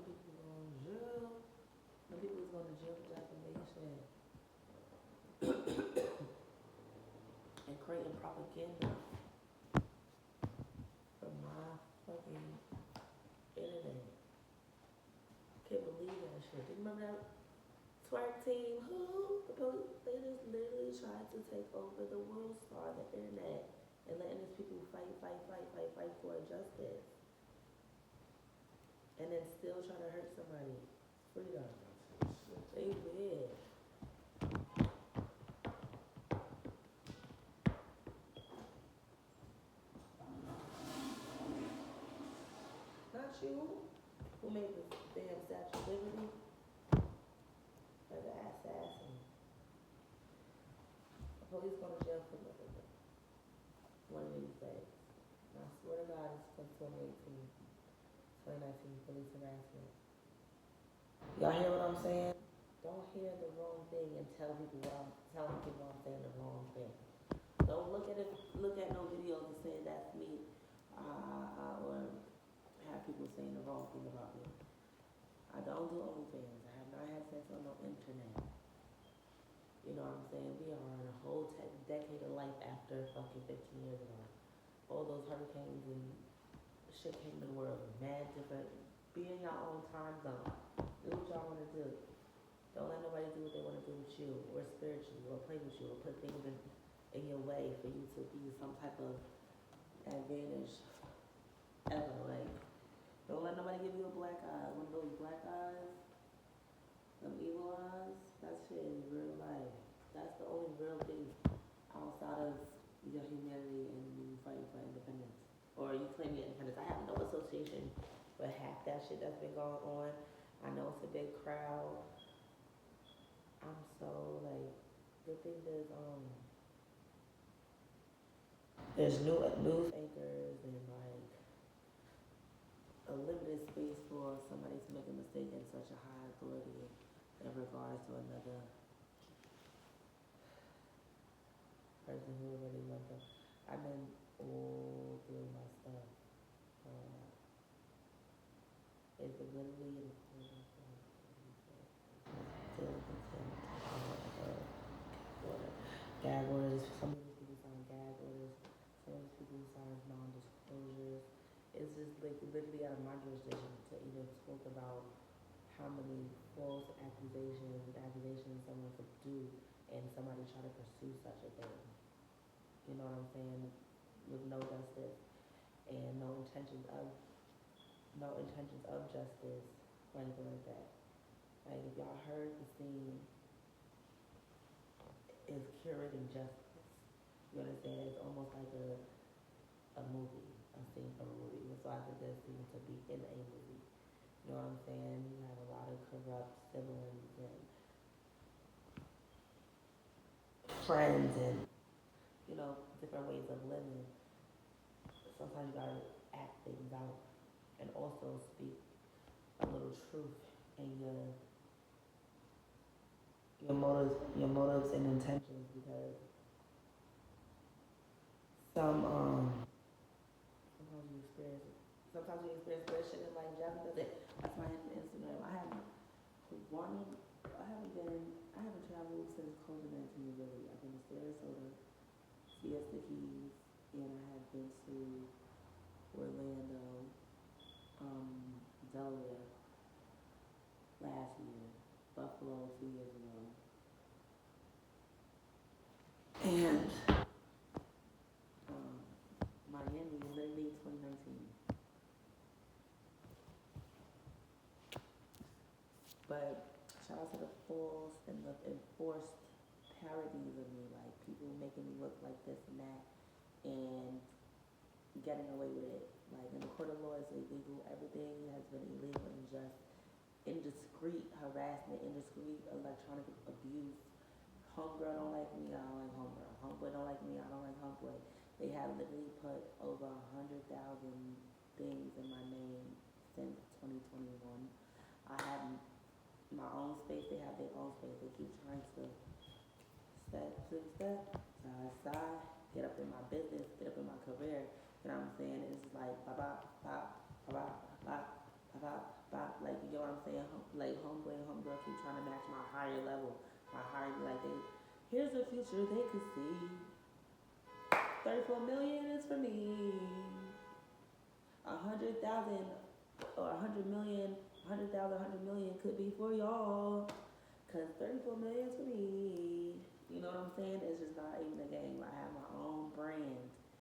Some people going to jail. Some people is going to jail for defamation and creating propaganda from my fucking internet. Can't believe that shit. Do you remember that twerk team? Who? The police, they just literally tried to take over the world star, the internet, and letting these people fight for justice. And then still try to hurt somebody. Freedom. They weird. Not you. Who made the damn Statue of Liberty? Like an assassin. The police going to jail for one of these days. And I swear to God, it's for 2019 police harassment. Y'all hear what I'm saying? Don't hear the wrong thing and telling people I'm saying the wrong thing. Don't look at it. Look at no videos and say that's me, or have people saying the wrong thing about me. I don't do OnlyFans. I have not had sex on no internet. You know what I'm saying? We are in a whole decade of life after fucking 15 years ago. All those hurricanes and shit came to the world. Mad different. Be in your own time zone. Do what y'all want to do. Don't let nobody do what they want to do with you, or spiritually, or play with you, or put things in your way for you to be some type of advantage ever. Like, don't let nobody give you a black eye. One of those black eyes, them evil eyes, that shit is real life. That's the only real thing outside of your humanity and you fighting for independence. Or you claim your independence. I have no association with half that shit that's been going on. I know it's a big crowd. I'm so like, the thing is, there's news anchors and like a limited space for somebody to make a mistake in such a high authority in regards to another person who already went them. I've been all through my stuff. It's literally gag orders. Some of these people sign gag orders. Some of these people sign non-disclosures. It's just like literally out of my jurisdiction to even talk about how many false accusations someone could do, and somebody try to pursue such a thing. You know what I'm saying? With no justice and no intentions of justice or anything like that. Like, if y'all heard, the scene is curating justice. You understand? It's almost like a movie, a scene from a movie. So I think there's scene to be in a movie. You know what I'm saying? You have a lot of corrupt siblings and friends and, you know, different ways of living. Sometimes you gotta act things out and also speak a little truth in your motives and intentions, because sometimes you experience weird shit, and like Jasmine does it. That's my Instagram. I haven't traveled since COVID-19 really. I've been to Sarasota, Siesta Keys, and I have been to Orlando, Delaware last year, Buffalo 2 years ago, and Miami literally 2019. But shout out to the false and the enforced parodies of me, like people making me look like this and that, and getting away with it. Like, in the court of law, it's illegal. Everything has been illegal and just indiscreet harassment, indiscreet electronic abuse. Homegirl don't like me, I don't like homegirl. Homeboy don't like me, I don't like homeboy. They have literally put over 100,000 things in my name since 2021. I have my own space, they have their own space. They keep trying to step, side, side, get up in my business, get up in my career. You know what I'm saying? It's like, bop, bop, bop, bop, bop, bop, bop, like, you know what I'm saying? Like, homeboy and homegirl keep trying to match my higher level, my higher, like, here's a future they could see. 34 million is for me. 100,000 or 100 million, 100,000, 100 million could be for y'all. Cause 34 million is for me. You know what I'm saying? It's just not even a game. I have my own brand.